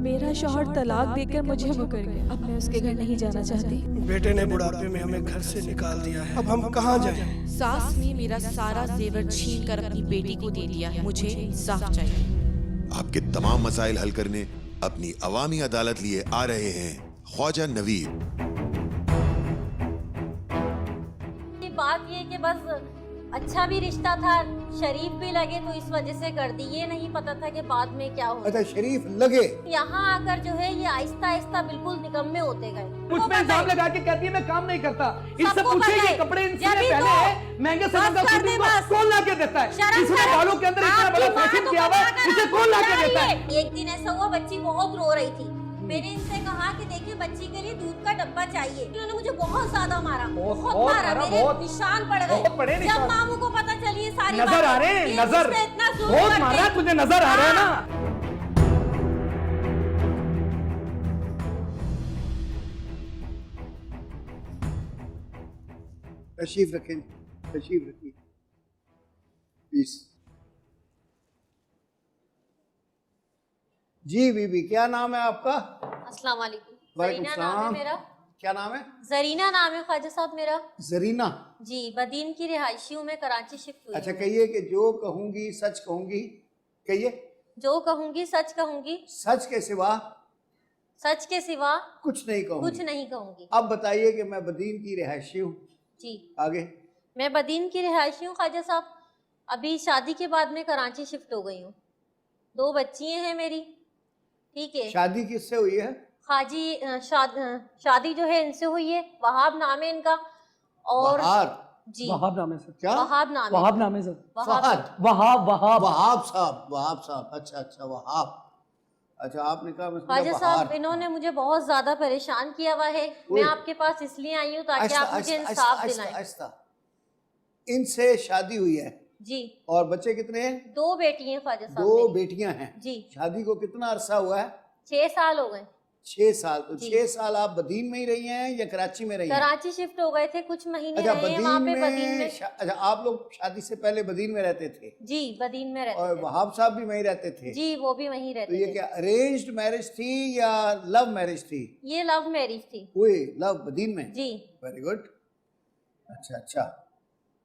मेरा शौहर तलाक देकर मुझे मुकर गया। अब मैं उसके घर नहीं जाना चाहती। बेटे ने बुढ़ापे में हमें घर से निकाल दिया है, अब हम कहाँ जाएं? सास ने मेरा सारा जेवर छीन कर अपनी बेटी को दे दिया है। मुझे इंसाफ चाहिए। आपके तमाम मसाइल हल करने अपनी अवामी अदालत लिए आ रहे हैं ख्वाजा नवीद। बात ये कि बस अच्छा भी रिश्ता था, शरीफ भी लगे तो इस वजह से कर दी। ये नहीं पता था कि बाद में क्या हो। अच्छा, शरीफ लगे। यहाँ आकर जो है ये आहिस्ता आहिस्ता बिल्कुल निकम्मे होते गए। मुझ पे इल्जाम लगा के कहती है मैं काम नहीं करता। इनसे पूछे कि कपड़े इनसे पहले है महंगे से महंगा सूट इनको कौन ला के देता है? इसने बालों के अंदर इतना बड़ा फैशन किया हुआ है, इसे कौन ला के देता है? एक दिन ऐसा हुआ, बच्ची बहुत रो रही थी। मैंने इनसे कहा कि देखिए बच्ची के लिए दूध का डब्बा चाहिए। इन्होंने मुझे बहुत ज्यादा मारा, बहुत मारा, मेरे निशान पड़ गए। जब मामू को पता चली ये सारी नजर आ रहे हैं, नजर बहुत मारा तुझे, नजर आ रहा है ना? तशरीफ रखें, तशरीफ रखिए प्लीज। जी बीबी, क्या नाम है आपका? अस्सलाम वालेकुम। वालेकुम जरीना नाम है सलाम। मेरा। क्या नाम है? जरीना नाम है ख्वाजा साहब मेरा। जरीना। जी, बदीन की रिहायशी हूँ मैं, कराची शिफ्ट हुई। अच्छा, कहिए कि जो कहूंगी सच कहूंगी। कहिए। जो कहूंगी सच कहूंगी, सच के सिवा सच के सिवा कुछ नहीं कहूंगी। कुछ नहीं कहूंगी। अब बताइए कि मैं बदीन की रिहायशी हूँ। जी, आगे। मैं बदीन की रिहायशी हूँ ख्वाजा साहब। अभी शादी के बाद मैं कराची शिफ्ट हो गई हूँ। 2 बच्चियाँ हैं मेरी। ठीक है। शादी किससे हुई है? खाजी शादी जो है इनसे हुई है। वहाब नाम है इनका। और जी, वहाब नाम है सर। क्या? वहाब नाम है। वहाब नाम है सर। फहद। वहाब वहाब वहाब साहब, वहाब साहब। अच्छा अच्छा, वहाब। अच्छा, आपने कहा मैं ख्वाजा समझा साहब, बहार। इन्होंने मुझे बहुत ज्यादा परेशान किया हुआ है। मैं आपके पास इसलिए आई हूँ ताकि आप मुझे इंसाफ दिलाएं। आहिस्ता। इनसे शादी हुई है जी। और बच्चे कितने हैं? 2 बेटी हैं ख्वाजा साहब 2 मेरी। बेटियां हैं। जी। शादी को कितना अरसा हुआ है? 6 साल हो गए। 6 साल। तो जी। 6 साल आप बदीन में ही रही हैं या कराची में रही हैं? कराची शिफ्ट हो गए थे, कुछ महीने अच्छा, रहे हैं वहाँ पे बदीन में। अच्छा, आप लोग शादी से पहले बदीन में रहते थे? जी, बदीन में रहते और थे। वहाब साहब भी वहीं रहते थे? जी, वो भी वहीं तो रहते ये थे। क्या अरेंज्ड मैरिज थी या लव मैरिज थी? ये लव मैरिज थी। हुई लव बदीन में? जी। Very good. अच्छा अच्छा,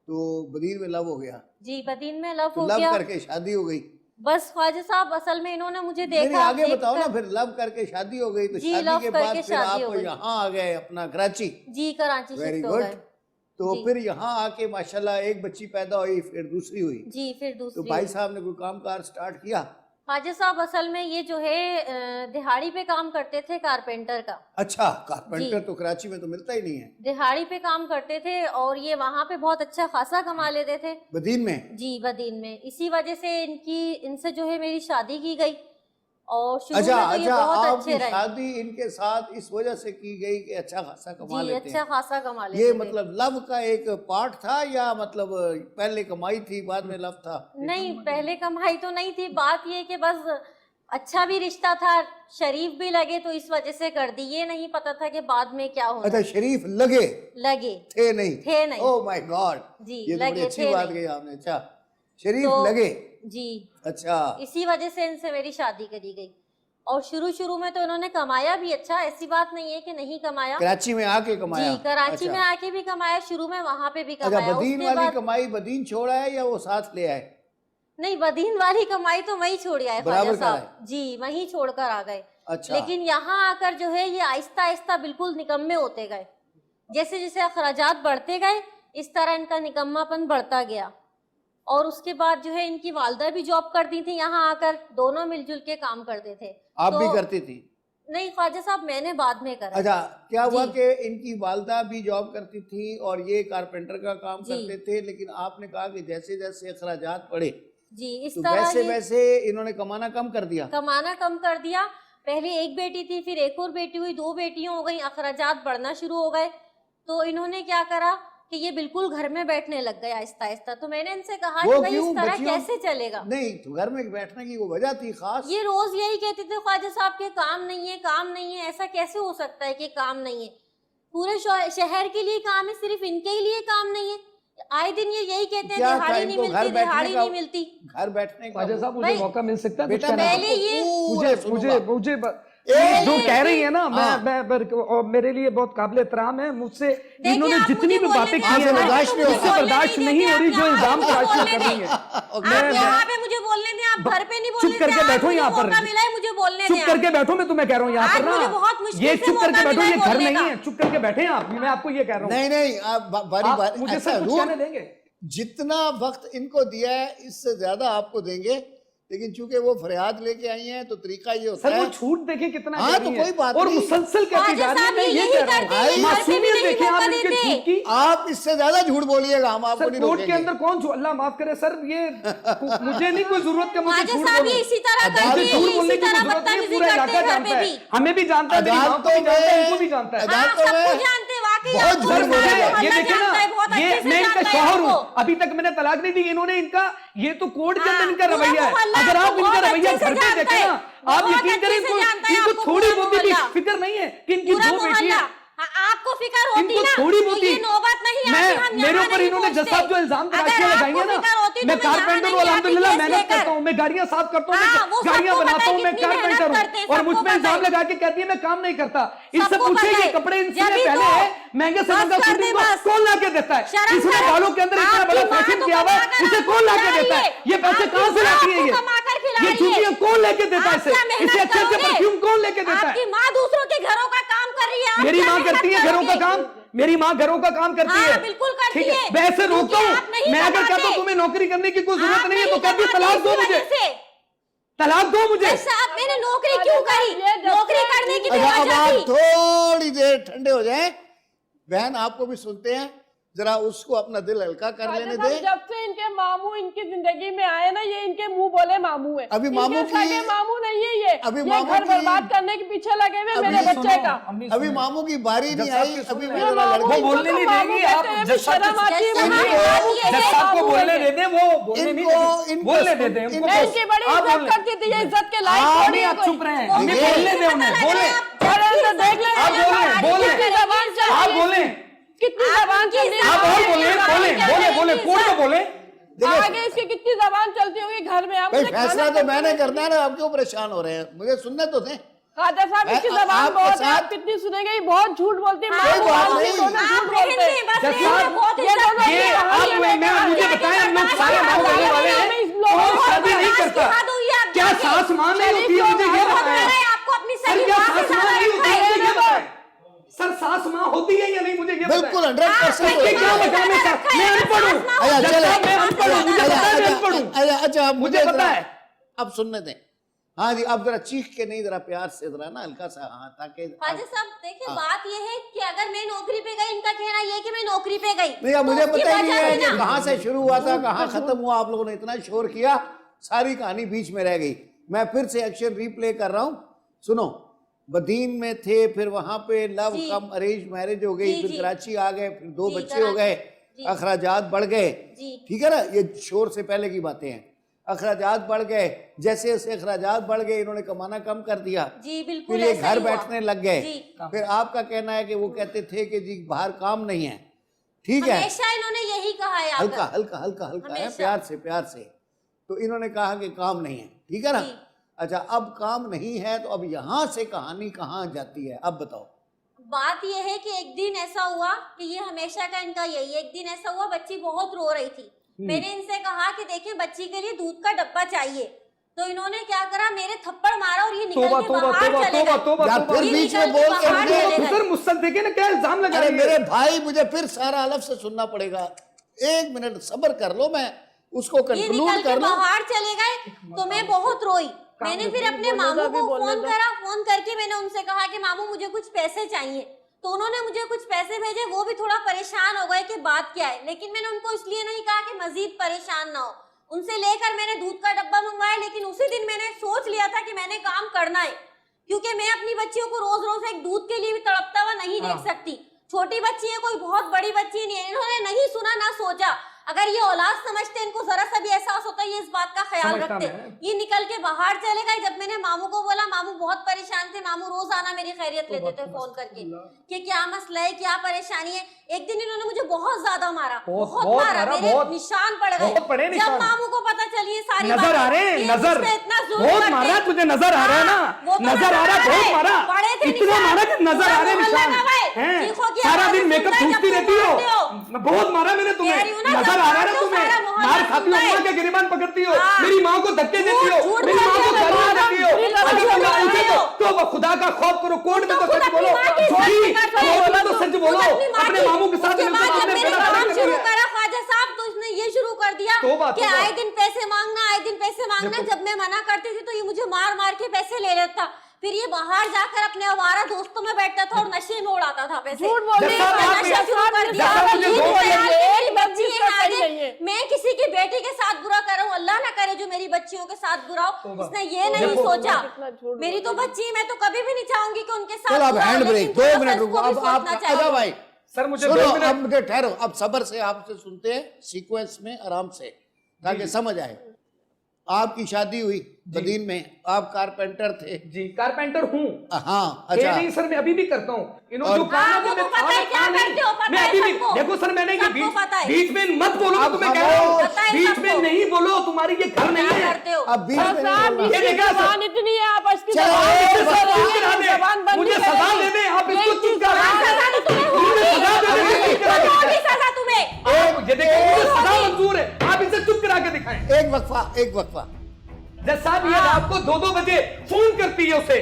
तो बदीन में लव हो गया? जी, बदीन में लव तो हो लव गया। करके शादी हो गई? बस ख्वाजा साहब, असल में इन्होंने मुझे नहीं, देखा। आगे बताओ ना। फिर लव करके शादी हो गई तो जी, शादी लव के बाद करके फिर शादी आप हो गई। यहाँ आ गए अपना कराची? जी, कराची वेरी शिफ्ट हो गुड। गए। तो जी। फिर यहाँ आके माशाल्लाह एक बच्ची पैदा हुई, फिर दूसरी हुई। जी, फिर तो दूसरी। भाई साहब ने कोई काम कार स्टार्ट किया? ख्वाजा साहब, असल में ये जो है दिहाड़ी पे काम करते थे, कारपेंटर का। अच्छा, कारपेंटर जी। तो कराची में तो मिलता ही नहीं है। दिहाड़ी पे काम करते थे और ये वहाँ पे बहुत अच्छा खासा कमा लेते थे। बदीन में? जी, बदीन में। इसी वजह से इनसे जो है मेरी शादी की गई और शुरू अच्छा में तो ये अच्छा, बहुत आपकी अच्छे रहे। शादी इनके साथ इस वजह से की गई कि अच्छा खासा कमा जी, लेते अच्छा हैं? खासा कमा लेते ये थे। मतलब लव का एक पार्ट था या मतलब पहले कमाई थी बाद में लव था? नहीं, पहले कमाई तो नहीं थी। बात ये कि बस अच्छा भी रिश्ता था, शरीफ भी लगे तो इस वजह से कर दी। ये नहीं पता था कि बाद में क्या होगा। अच्छा, शरीफ लगे लगे थे नहीं? थे नहीं। ओह माय गॉड, जी, ये तो बड़ी लगे अच्छी थे बात नहीं। कही आपने। अच्छा, शरीफ तो लगे। जी, अच्छा, इसी वजह से इनसे मेरी शादी करी गई। और शुरू में तो इन्होंने कमाया भी अच्छा, ऐसी बात नहीं है कि नहीं कमाया। कराची में आके कमाया? जी, कराची अच्छा। में आके भी कमाया, शुरू में वहाँ पे भी अच्छा, कमाया। बदीन उसके वाली बाद कमाई बदीन छोड़ा है या वो साथ ले आए? नहीं, बदीन वाली कमाई तो वही छोड़ आए ख्वाजा बराबर का साहब। जी, वहीं छोड़कर आ गए। अच्छा। लेकिन यहाँ आकर जो है ये आहिस्ता आहिस्ता बिल्कुल निकम्मे होते गए। जैसे जैसे अखराजात बढ़ते गए इस तरह इनका निकम्मापन बढ़ता गया। और उसके बाद जो है इनकी वालदा भी जॉब करती थी यहाँ आकर, दोनों मिलजुल के काम करते थे। आप तो भी करती थी? नहीं ख्वाजा साहब, मैंने बाद में करा। अच्छा, क्या हुआ जी। कि इनकी वालदा भी जॉब करती थी और ये कारपेंटर का काम जी। करते थे, लेकिन आपने कहा कि जैसे जैसे अखराजात बढ़े जी, इस तो तरह वैसे ये वैसे इन्होंने कमाना कम कर दिया? कमाना कम कर दिया। पहले एक बेटी थी, फिर एक और बेटी हुई, 2 बेटियां हो गई, अखराजात बढ़ना शुरू हो गए। तो इन्होंने क्या करा कि ये बिल्कुल घर में बैठने लग गए आहिस्ता आहिस्ता। तो मैंने इनसे कहा कि भाई इस तरह कैसे चलेगा? नहीं, तो घर में बैठने की वो वजह थी खास? ये रोज यही कहते थे ख्वाजा साहब के काम नहीं है, काम नहीं है। ऐसा कैसे हो सकता है कि काम नहीं है? पूरे शहर के लिए काम है, सिर्फ इनके ही लिए काम नहीं है। आए दिन ये यही कहते हैं दिहाड़ी नहीं मिलती, दिहाड़ी नहीं मिलती। घर बैठने का ख्वाजा साहब मुझे भाई, मौका मिल सकता है? बेटा, कुछ कहना पहले है? ये मुझे जो कह रही है ना, मैं मेरे लिए बहुत काबिल एहतराम है। मुझसे इन्होंने जितनी भी बातें की है उससे बर्दाश्त नहीं हो रही जो इल्जाम तराशियां कर रही है। यहाँ पे मुझे बोलने दें, आप घर पे नहीं बोलने चुप करके बैठो यहाँ पर, मिला है मुझे बोलने चुप करके बैठो। मैं तुम्हें कह रहा हूँ यहाँ पर ना, ये चुप करके बैठो, ये घर नहीं है, चुप करके बैठे हैं आप। मैं आपको ये कह रहा हूँ। नहीं आप बारी बारी मुझे सब कुछ कहने देंगे। जितना वक्त इनको दिया है इससे ज्यादा आपको देंगे, लेकिन चूंकि वो फरियाद लेके आई हैं तो तरीका ये होता है। वो छूट देखे कितना, हाँ तो कोई बात और नहीं, मुसलसल कहती जा रही है। मैं ये कह रहा हूँ मासूमियत देखिए आप इनके झूठ की। आप इससे ज्यादा झूठ बोलिएगा, हम आपको नहीं रोकेंगे। कोर्ट के अंदर कौन झूठ, अल्लाह माफ करे सर, ये मुझे नहीं कोई जरूरत है मुझे झूठ बोलने की, झूठ बोलने की जरूरत नहीं। पूरा इलाका जानता है, हमें भी जानता है, इनको भी जानता है। बहुत झूठ बोलेगा। ये देखे ना, ये मैं इनका शौहर हूँ, अभी तक मैंने तलाक नहीं दी। इन्होंने इनका, ये तो कोर्ट के अंदर इनका रवैया है। अगर आप इनका रवैया घर पे देखें ना, आप यकीन करें इनको थोड़ी बहुत भी फिक्र नहीं है कि इनकी दो बेटियां, आपको फिक्र होती ना, थोड़ी बहुत ये नौबत नहीं आती। मेरे ऊपर इन्होंने जज साहब जो इल्जाम तराशियां लगाई है ना, मैं कारपेंटर हूँ, अल्हम्दुलिल्लाह मेहनत करता हूँ, मैं गाड़ियां साफ करता हूँ, गाड़ियां बनाता हूँ, मैं कारपेंटर हूँ, और मुझ पे इल्जाम लगा के कहती है मैं काम नहीं करता। इससे पूछे ये कपड़े इनसे पहले महंगे से महंगा सूट इनको कौन ला के देता है? इसने बालों के अंदर इतना बड़ा फैशन किया हुआ है, इसे कौन ला के देता है? ये पैसे कहाँ से लाती है? ये जूतियां कौन लेके देता है? इसे अच्छे अच्छे परफ्यूम कौन लेके देता है? आपकी माँ दूसरों के घरों का काम कर रही है, मेरी माँ करती है घरों का काम, मेरी माँ घरों का काम करती है, बिल्कुल करती ठीक है। मैं ऐसे रोकता हूँ, मैं अगर कहता हूँ तुम्हें नौकरी करने की कोई जरूरत नहीं है तो कहती है तलाक दो मुझे, तलाक दो मुझे। साहब मैंने नौकरी क्यों करी? नौकरी करने की अब आप थोड़ी देर ठंडे हो जाएं, बहन आपको भी सुनते हैं, जरा उसको अपना दिल हल्का कर लेने दे। जब से इनके मामू इनकी जिंदगी में आए ना, ये इनके मुंह बोले मामू है। अभी मामू की मामू नहीं है ये, अभी ये घर बर्बाद करने के पीछे लगे हुए मेरे बच्चे का। अभी मामू की बारी नहीं आई, अभी मेरा लड़का बोलने नहीं देंगी। आप शर्म आती है, जज साहब को बोलने दे दें, वो बोलने नहीं देंगे, बोलने दे दें। मैं इनकी बड़ी इज्जत करती थी, ये इज्जत के लायक थोड़ी है। आप चुप रहे, बोलने दे उन्हें, बोले, देख ले आप बोले, आप बोले, कितनी जबान चल रही है, आप बोले कोर्ट में बोले, आगे इसकी कितनी जबान चलती होगी घर में। आप फैसला तो मैंने करना है ना, आप क्यों परेशान हो रहे हैं? मुझे सुनने तो थे। खाजा साहब इसकी जबान बहुत है, आप कितनी सुनेंगे, बहुत झूठ बोलती है, कोई बात नहीं, झूठ बोलते हैं। मुझे बताएं, हम लोग सारे माँ बोलने वाले हैं, कौन शादी नहीं करता? क्या सास माँ नहीं होती है? मुझे ये बताएं, आपको अपनी सर क्या सास माँ नहीं होती है? मुझे ये बताएं, सर सास माँ होती है या नहीं? मुझे ये बिल्कुल 100%। क्या बताऊं मैं अनपढ़ हूँ, मैं अनपढ़ हूँ, मुझे पता है मैं अनपढ़ हूँ। अच्छा मुझे पता है। अब सुनने दें। हाँ जी, अब जरा चीख के नहीं, जरा प्यार से, जरा ना हल्का सा, हाँ, ताकि खाजा साहब देखिए बात ये है कि अगर मैं नौकरी पे गई, इनका कहना ये कि मैं नौकरी पे गई, नहीं, अब मुझे तो पता ही नहीं है उसकी कि कहाँ से शुरू हुआ था, कहाँ खत्म हुआ। आप लोगों ने इतना शोर किया, सारी कहानी बीच में रह गई। मैं फिर से एक्शन रिप्ले कर रहा हूँ, सुनो। बदीन में थे, फिर वहां पे लव कम अरेंज मैरिज हो गई, फिर कराची आ गए, फिर 2 बच्चे हो गए, अखराजात बढ़ गए, ठीक है ना? ये शोर से पहले की बातें हैं। अखराजात बढ़ गए, जैसे जैसे अखराजात बढ़ गए, इन्होंने कमाना कम कर दिया, फिर ये घर बैठने लग गए। फिर आपका कहना है कि वो कहते थे कि जी बाहर काम नहीं है, ठीक है, हमेशा इन्होंने यही कहा है, हल्का हल्का हल्का हल्का है, प्यार से प्यार से। तो इन्होंने कहा कि काम नहीं है, ठीक है ना? अच्छा, अब काम नहीं है तो अब यहाँ से कहानी कहाँ जाती है? अब बताओ। बात यह है कि एक दिन ऐसा हुआ कि ये हमेशा का इनका यही, एक दिन ऐसा हुआ बच्ची बहुत रो रही थी, मैंने इनसे कहा कि देखिए बच्ची के लिए दूध का डब्बा चाहिए, तो इन्होंने क्या करा, मेरे थप्पड़ मारा और ये निकल के बाहर चले गए। फिर बीच में बोल के मुझसे देखे ना क्या इल्जाम लगा। अरे मेरे भाई, मुझे फिर सारा अलग से सुनना पड़ेगा, 1 मिनट सब्र कर लो, मैं उसको कंक्लूड कर लूं। बाहर चले गए तो मैं बहुत रोई। मैंने फिर अपने मामू को फोन करा, फोन करके मैंने उनसे कहा कि मामू मुझे कुछ पैसे चाहिए, तो उन्होंने मुझे कुछ पैसे भेजे। वो भी थोड़ा परेशान हो गए कि बात क्या है, लेकिन मैंने उनको इसलिए नहीं कहा कि मजीद परेशान ना हो। उनसे लेकर मैंने दूध का डब्बा मंगवाया, लेकिन उसी दिन मैंने सोच लिया था कि मैंने काम करना है, क्योंकि मैं अपनी बच्चियों को रोज रोज एक दूध के लिए भी तड़पता हुआ नहीं देख सकती। छोटी बच्ची है, कोई बहुत बड़ी बच्ची नहीं है। इन्होंने नहीं सुना ना सोचा, अगर ये औलाद समझते, इनको जरा सा भी एहसास होता, ये इस बात का ख्याल समझता रखते। मैं। ये निकल के बाहर चले गए। जब मैंने मामू को बोला, मामू बहुत परेशान थे। मामू रोज आना मेरी खैरियत लेते थे फोन करके कि क्या मसला है, क्या परेशानी है। एक दिन इन्होंने मुझे बहुत ज्यादा मारा, बहुत मारा, मेरे निशान पड़ गए। जब मामू को पता चली ये सारी नजर आ रहे हैं, नजर बहुत मारा है तुझे, नजर आ रहा है ना, नजर आ रहा है, बहुत मारा, इतना मारा कि नजर आ रहे निशान हैं। सारा दिन मेकअप ठूकती रहती हो, बहुत मारा मैंने तुम्हें, नजर आ रहा है तुम्हें, मार खाती हो, अम्मा के गिरबान पकड़ती हो, मेरी माँ को धक्के देती हो, मेरी माँ को गालियां देती हो। अगर तुम पूछे तो खुदा का खौफ करो, कोर्ट में तो सच बोलो, कोर्ट में तो सच बोलो, अपने मामू के साथ शुरू करा ख्वाजा साहब, तो इसने ये शुरू कर दिया कि आए दिन पैसे मांगना, आए दिन पैसे मांगना। जब मैं मना करती थी तो ये मुझे मार मार के पैसे ले लेता। फिर ये बाहर जाकर अपने आवारा दोस्तों में बैठता था और नशे में उड़ाता था पैसे। झूठ बोल रही है, नशा शुरू कर दिया। मेरी बच्ची है आगे, मैं किसी की बेटी के साथ बुरा कर रहा हूँ, अल्लाह ना करे जो मेरी बच्चियों के साथ बुरा हो। इसने ये नहीं सोचा, मेरी तो बच्ची, मैं तो कभी भी नहीं चाहूंगी कि उनके साथ। अब हैंड ब्रेक 2 मिनट रुको। अब आप आजा भाई सर, मुझे अब मुझे ठहरो, अब सब्र से आपसे सुनते हैं, सीक्वेंस में आराम से, ताकि समझ आए। आपकी शादी हुई बदीन में, आप कारपेंटर थे। जी कारपेंटर हूँ। हाँ अच्छा। नहीं सर, मैं अभी भी करता हूँ। इन्होंने जो काम है वो पता है क्या करते हो, पता मैं है अभी भी सबको। देखो सर, मैंने ये सबको पता है। बीच में मत बोलो, तो मैं कह रहा हूँ बीच में नहीं बोलो, तुम्हारी ये घर नहीं है। करते हो अब बीच में नहीं बोलना। ये देखा जबान इतनी है, आप इसकी चलो, जबान बंद मुझे सजा दे दे, आप इसको चुप करा सजा तुम्हें। ये देखो, मुझे सजा मंजूर है, आप इसे चुप करा के दिखाएं। एक वक्फा जज साहब, ये रात को 2-2 बजे फोन करती है उसे,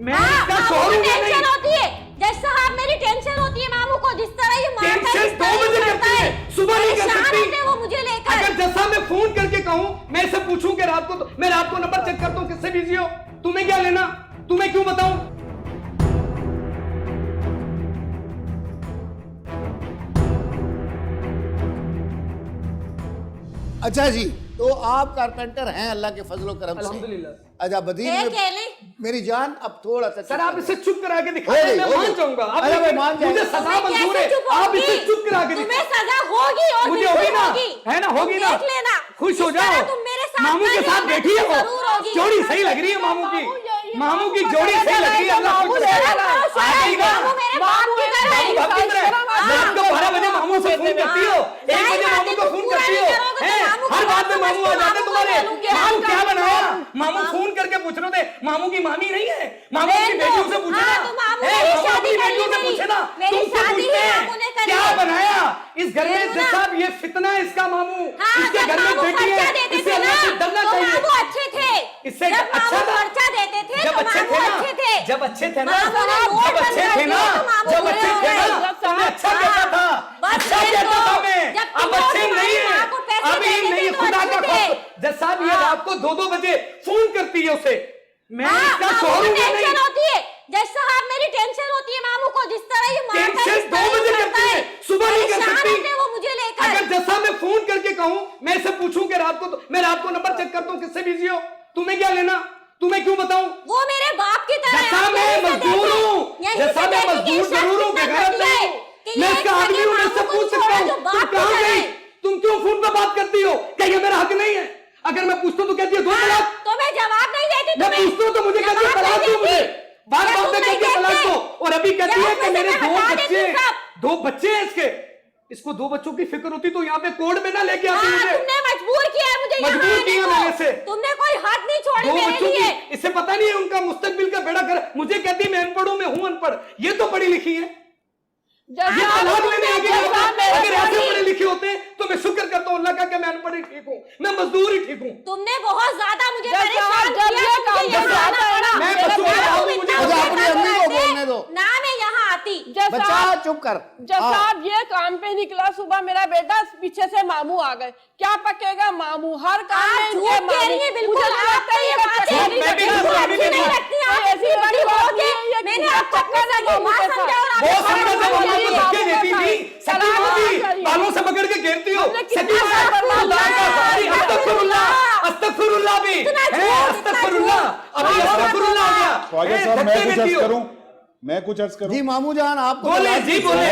मैं इसका शोहर हूं या नहीं? टेंशन होती है जज साहब, मेरी टेंशन होती है मामू को, जिस तरह ये मारता है, टेंशन 2 बजे करती है, सुबह नहीं कर सकती। वो मुझे लेकर, अगर जज साहब मैं फोन करके कहूं, मैं इसे पूछूं कि रात को, तो मैं रात को नंबर चेक करता हूं किससे बिजी हो, तुम्हें क्या लेना, तुम्हें क्यों बताऊं? अच्छा जी, तो आप कारपेंटर हैं अल्लाह के फजलो करम से। अल्हम्दुलिल्लाह। अच्छा बदीन में मेरी जान अब थोड़ा सा सर, आप इसे चुप करा के दिखाएं, मैं मान जाऊंगा। आप अरे मैं मान जाऊंगा, मुझे सजा मंजूर है, आप इसे चुप करा के तुम्हें सजा होगी और मुझे होगी ना, है ना, होगी ना, देख लेना, खुश हो जाओ। तुम मेरे साथ मामू के साथ बैठी है वो, जरूर होगी। जोड़ी सही लग रही है मामू की, मामू की जोड़ी सही लग रही है। अल्लाह खुश करे। मामू मेरे बाप की तरह है। बाप की तरह रात को 12 बजे मामू से फोन करती हो, 1 बजे मामू को फोन करती हो, हर बात में मामू आ जाते तुम्हारे। मामू क्या बनाया, मामू फोन करके पूछ रहे थे, मामू की मामी नहीं है, मामू की बेटियों से पूछे ना, मामू की बेटियों से पूछे ना, तुमसे पूछते हैं क्या बनाया इस घर में। साहब ये फितना है इसका, मामू इसके घर में बेटी है, इससे अल्लाह से डरना चाहिए। अच्छे थे, इससे अच्छा था, खर्चा देते थे, जब अच्छे थे ना, जब अच्छे थे ना, जब अच्छे थे ना, जब अच्छे थे ना, तुम्हें अच्छा कहता था, अच्छा कहता था मैं। अब अच्छे नहीं है, अभी नहीं, खुदा का खौफ। जज साहब, ये रात को 2-2 बजे फोन करती है उसे, मैं इसका शोहर हूं या नहीं? होती है जज साहब, मेरी टेंशन होती है मामू को, जिस तरह ये मारता है, टेंशन 2 बजे करती है, सुबह नहीं कर सकती। वो मुझे लेकर, अगर जज साहब मैं फोन करके कहूं, मैं इसे पूछूं कि रात को, तो मैं रात को नंबर चेक करता हूं किससे बिजी हो, तुम्हें क्या लेना, तुम्हें क्यों बताऊं? वो मेरे बाप की तरह है। जैसा मैं मजदूर हूँ, जैसा मैं मजदूर जरूर हूँ, बेगैरत नहीं हूँ, मैं इसका आदमी हूँ, मैं इससे पूछ सकता हूँ तुम कहाँ गई, तुम क्यों फोन पे बात करती हो, क्या ये मेरा हक नहीं है? अगर मैं पूछता हूँ तो कहती है 2 तलाक, तो मैं जवाब नहीं देती। मैं पूछता हूँ तो मुझे कहती है तलाक दो, मुझे बार बार में कहती है तलाक दो, और अभी कहती है कि मेरे 2 बच्चे हैं इसके, इसको 2 बच्चों की फिक्र होती तो यहाँ पे कोर्ट में ना लेके आती मुझे। तुमने मजबूर किया है मुझे, मजबूर किया मैंने इसे, तुमने कोई हाथ नहीं छोड़ी 2 मेरे बच्चों लिए। की, इसे पता नहीं है उनका मुस्तकबिल का बेड़ा कर, मुझे कहती मैं अनपढ़ हूं, मैं हूं अनपढ़, ये तो पढ़ी लिखी है। ये तलाक लेने आगे अगर ऐसे पढ़े लिखे होते तो मैं शुक्र करता हूँ अल्लाह का कि मैं अनपढ़ ही ठीक हूँ, मैं मजदूर ही ठीक हूँ। तुमने बहुत ज्यादा मुझे परेशान किया, मैं अपनी अम्मी को बोलने दो ना मैं यहाँ आती। बच्चा चुप कर। जब साहब ये काम पे निकला, सुबह मेरा बेटा पीछे से मामू आ गए, क्या पकेगा मामू, हर काम में इनके मामू। बिल्कुल मैंने आपको बालों से पकड़ के घेरती हो, अस्तगफिरुल्लाह भी, अस्तगफिरुल्लाह, अभी अस्तगफिरुल्लाह आ गया। ख्वाजा साहब मैं भी जज करूं, मैं कुछ अर्ज करूं? जी मामू जान आपको बोले जी बोले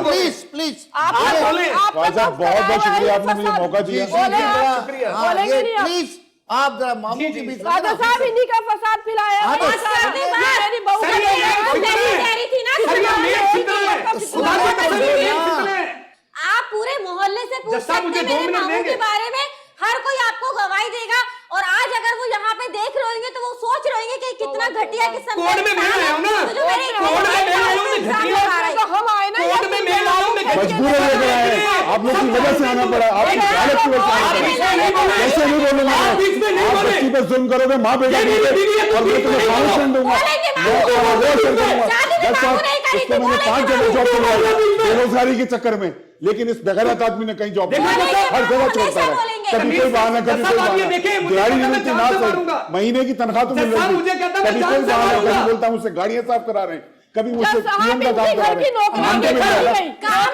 प्लीज प्लीज ख्वाजा बहुत बहुत शुक्रिया आपने मुझे मौका दिया। प्लीज आप जरा मामू की भी राजा साहब इन्हीं का फसाद फैलाया है। मेरी बहू का आप पूरे मोहल्ले से पूछ सकते हैं मेरे मामू के बारे में, हर कोई आपको गवाही देगा। और आज अगर वो यहाँ पे देख रहे होंगे तो वो सोच रहे होंगे कि कितना घटिया किस्म कोर्ट में मैं आया हूं ना, कोर्ट में मैं आया हूं, तो हम आए ना, कोर्ट में मैं आया हूं, मजबूर हो गए हैं, आप लोग की वजह से आना पड़ा, आपकी हालत की वजह से आना पड़ा। ऐसे नहीं बोलूंगा, आप बच्ची पर जुल्म करोगे, माँ बेटा और मैं तुम्हें फाउंडेशन दूंगा, इसको मैंने 5 जगह जॉब करवाई बेरोजगारी के चक्कर में, लेकिन इस बेगैरत आदमी ने कहीं जॉब नहीं, हर जगह छोड़ता है, कभी कोई बहाना कभी कोई बहाना, दिहाड़ी नहीं मिलती ना सही, महीने की तनख्वाह तो मिल रही थी, कभी कोई बहाना, कभी बोलता हूँ उससे गाड़ियां साफ करा रहे हैं, कभी मुझसे पीएम का काम करा रहे हैं, काम करने के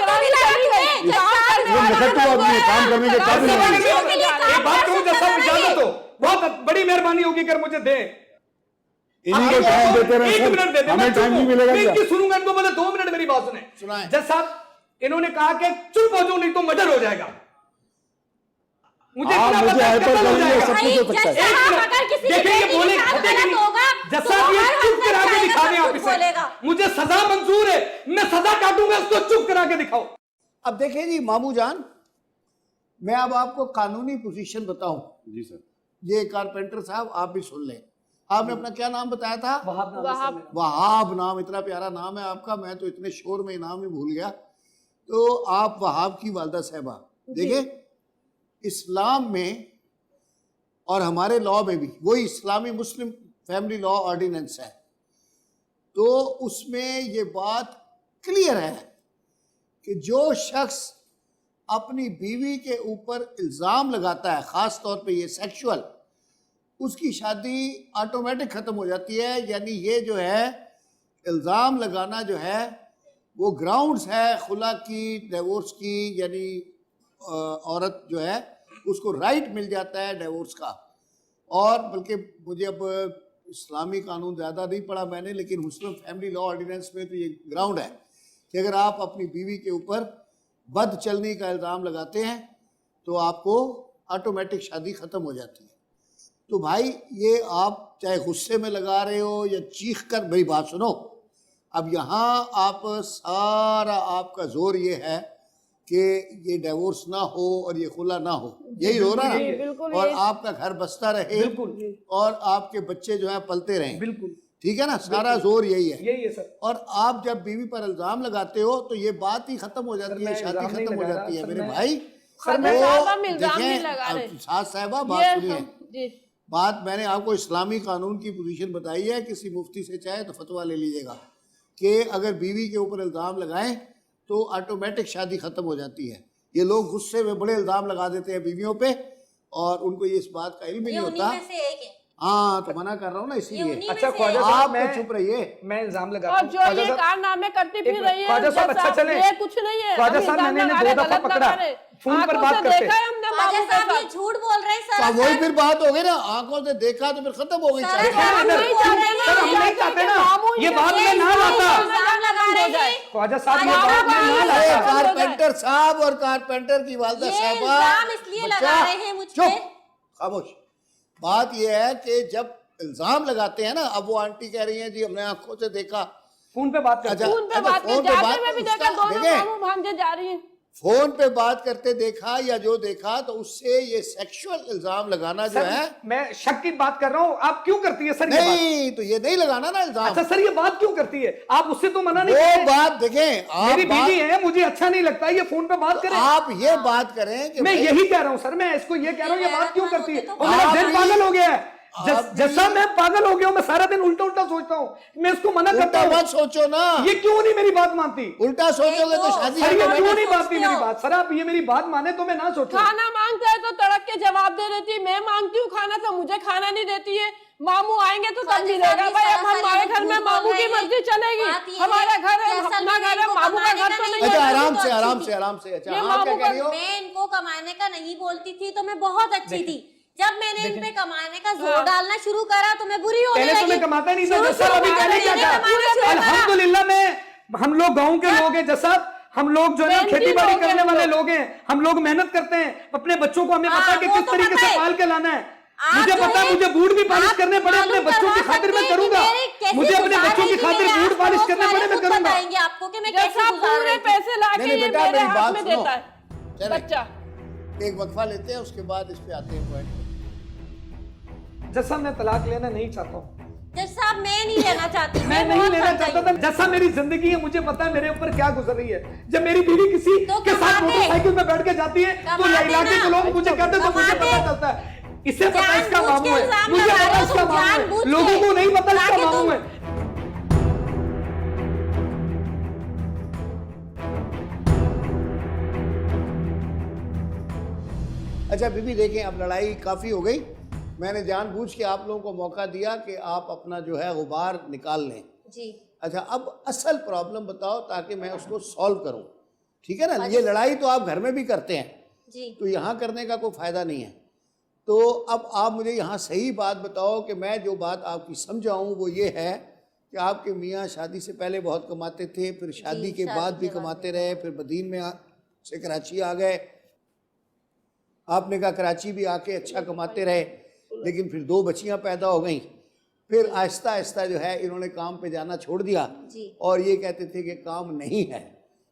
काबिल नहीं। एक बात कहूं जैसा इजाजत हो, बहुत बड़ी मेहरबानी होगी अगर मुझे दे, इन्हीं को टाइम देते रहे, 1 मिनट दे दे, हमें टाइम नहीं मिलेगा क्या? इनकी सुनूंगा, इनको बोले 2 मिनट मेरी बात सुने। जज साहब इन्होंने कहा कि चुप हो जाओ नहीं तो मर्डर हो जाएगा, मुझे आप मुझे हाइपर करेंगे, सब कुछ हो सकता है। देखिए ये बोले जज साहब ये चुप करा के दिखा दें आप इसे, मुझे सजा मंजूर है, मैं सजा काटूंगा, इसको चुप करा के दिखाओ। अब देखिए जी मामू जान, मैं अब आपको कानूनी पोजीशन बताऊं। जी सर। ये कारपेंटर साहब आप भी सुन लें। आपने अपना क्या नाम बताया था? वहाब नाम, इतना प्यारा नाम है आपका, मैं तो इतने शोर में नाम ही भूल गया। तो आप वहाब की वालदा साहबा, देखिए इस्लाम में और हमारे लॉ में भी वही इस्लामी मुस्लिम फैमिली लॉ ऑर्डिनेंस है, तो उसमें ये बात क्लियर है कि जो शख्स अपनी बीवी के ऊपर इल्ज़ाम लगाता है, ख़ास तौर पे ये सेक्सुअल, उसकी शादी ऑटोमेटिक ख़त्म हो जाती है। यानी ये जो है इल्ज़ाम लगाना जो है वो ग्राउंड्स है खुला की, डिवोर्स की, यानी औरत जो है उसको राइट मिल जाता है डिवोर्स का। और बल्कि मुझे अब इस्लामी कानून ज़्यादा नहीं पढ़ा मैंने, लेकिन मुस्लिम फैमिली लॉ ऑर्डिनेंस में तो ये ग्राउंड है कि अगर आप अपनी बीवी के ऊपर बद चलने का इल्ज़ाम लगाते हैं तो आपको ऑटोमेटिक शादी ख़त्म हो जाती है। तो भाई ये आप चाहे गुस्से में लगा रहे हो या चीख कर, मेरी बात सुनो, अब यहाँ आप सारा आपका जोर ये है कि ये डिवोर्स ना हो और ये खुला ना हो, यही हो रहा है, और आपका घर बसता रहे और आपके बच्चे जो है पलते रहें, बिल्कुल ठीक है ना, सारा जोर यही है। यही है सर। और आप जब बीवी पर इल्जाम लगाते हो तो ये बात ही खत्म हो जाती है, शादी खत्म हो जाती है मेरे भाई। साथ साहिबा बात सुनिए, बात मैंने आपको इस्लामी कानून की पोजीशन बताई है, किसी मुफ्ती से चाहे तो फतवा ले लीजिएगा कि अगर बीवी के ऊपर इल्ज़ाम लगाएं तो ऑटोमेटिक शादी ख़त्म हो जाती है। ये लोग गुस्से में बड़े इल्ज़ाम लगा देते हैं बीवियों पे और उनको ये इस बात का इल्म नहीं होता। हाँ तो मना कर रहा हूँ ना इसीलिए। अच्छा ख्वाजा साहब आप चुप रहिए, मैं इल्जाम लगा और जो ये कारनामे करती फिर रही है ख्वाजा साहब अच्छा चले, ये कुछ नहीं है। ख्वाजा साहब मैंने 2 दफा पकड़ा, फोन पर बात करते हैं, ख्वाजा साहब ये झूठ बोल रहे हैं सर। तो वही फिर बात हो गई ना, आंखों से देखा तो फिर खत्म हो गई। हम नहीं चाहते ना ये बात में ना लाता ख्वाजा साहब, ये बात में ना लाता। कारपेंटर साहब और कारपेंटर की वालदा साहबा इसलिए लगा रहे हैं मुझ पे। खामोश। बात यह है कि जब इल्जाम लगाते हैं ना, अब वो आंटी कह रही हैं जी हमने आंखों से देखा, फोन पे बात करते, फोन पे बात करते जाते में भी देखा, दोनों मामू भांजे जा रही हैं, फोन पे बात करते देखा या जो देखा, तो उससे ये सेक्सुअल इल्जाम लगाना जो है। मैं शक की बात कर रहा हूँ, आप क्यों करती है सर? नहीं तो ये नहीं लगाना ना इल्जाम। अच्छा सर ये बात क्यों करती है आप? उससे तो मना नहीं वो बात देखें, मेरी बीवी है, मुझे अच्छा नहीं लगता ये फोन पे बात करें। आप ये बात करें कि मैं यही कह रहा हूँ सर, मैं इसको ये कह रहा हूँ ये बात क्यों करती है, और मेरा दिल पागल हो गया है। जैसा मैं पागल हो गया हूँ, मैं सारा दिन उल्टा उल्टा सोचता हूँ, मैं इसको मना करता हूँ। मत सोचो ना, ये क्यों नहीं मेरी बात मानती? उल्टा सोचोगे तो शादी सर ये क्यों नहीं मानती मेरी बात? सर आप ये मेरी बात माने तो मैं ना सोचूं। खाना मांगता है तो तड़क के जवाब दे देती है, मैं मांगती हूँ खाना तो मुझे खाना नहीं देती है। मामू आएंगे तो तब मिलेगा भाई, अब हमारे घर में मामू की मर्जी चलेगी, हमारा घर है, अपना घर है, मामू का घर तो नहीं है। अच्छा आराम से आराम से आराम से। अच्छा आप क्या कह रही हो? मैं इनको कमाने का नहीं बोलती थी तो मैं बहुत अच्छी थी, जब मैंने इन पे कमाने का जोर डालना शुरू करा तो मैं बुरी होने पहले लगी। तो मैं कमाता नहीं था जैसा, अभी पहले क्या था अल्हम्दुलिल्लाह मैं हम लोग गाँव के लोग हैं जैसा, हम लोग जो है खेती बाड़ी करने वाले लोग हैं, हम लोग मेहनत करते हैं अपने बच्चों को, हमें पता है कि किस तरीके से पाल के लाना है। मुझे पता है मुझे बूट भी पॉलिश करने पड़े अपने बच्चों की खातिर मैं करूंगा, मुझे अपने बच्चों की खातिर बूट पॉलिश करने पड़े मैं करूंगा। आपको कि मैं कैसे पूरे पैसे लाके नहीं, ये बेटा, मेरे मेरी हाथ बात में सुनो। देता है चले। बच्चा। एक वक्फा लेते हैं, उसके बाद इस पे आते हैं पॉइंट। जैसा मैं तलाक लेना नहीं चाहता हूँ, जैसा मैं नहीं लेना चाहती, मैं नहीं बहुत लेना समझाई। चाहता था। जैसा मेरी जिंदगी है मुझे पता है मेरे ऊपर क्या गुजर रही है। जब मेरी बीवी किसी तो के साथ कमा दे। मोटरसाइकिल में बैठ के जाती है तो कमा दे इलाके ना। के लोग मुझे कहते हैं तो मुझे कमा पता दे। चलता है इससे पता जानबूझ इसका के मामू है, इल्जाम मुझे लगा पता रहे हो इसका तुम, मामू है, जानबूझ के। लोगों को नहीं पता इसका ताकि मामू तुम- है। अच्छा बीबी देखें, अब लड़ाई काफ़ी हो गई। मैंने जानबूझ के आप लोगों को मौका दिया कि आप अपना जो है गुबार निकाल लें। जी अच्छा, अब असल प्रॉब्लम बताओ ताकि मैं उसको सॉल्व करूं, ठीक है ना? ये लड़ाई तो आप घर में भी करते हैं, जी तो यहाँ करने का कोई फ़ायदा नहीं है। तो अब आप मुझे यहाँ सही बात बताओ कि मैं जो बात आपकी समझाऊँ वो ये है कि आपके मियाँ शादी से पहले बहुत कमाते थे, फिर शादी के बाद भी कमाते रहे, फिर बदीन में से कराची आ गए। आपने कहा कराची भी आके अच्छा कमाते रहे, लेकिन फिर 2 बच्चियां पैदा हो गईं। फिर आहिस्ता आहिस्ता जो है इन्होंने काम पे जाना छोड़ दिया जी। और ये कहते थे कि काम नहीं है,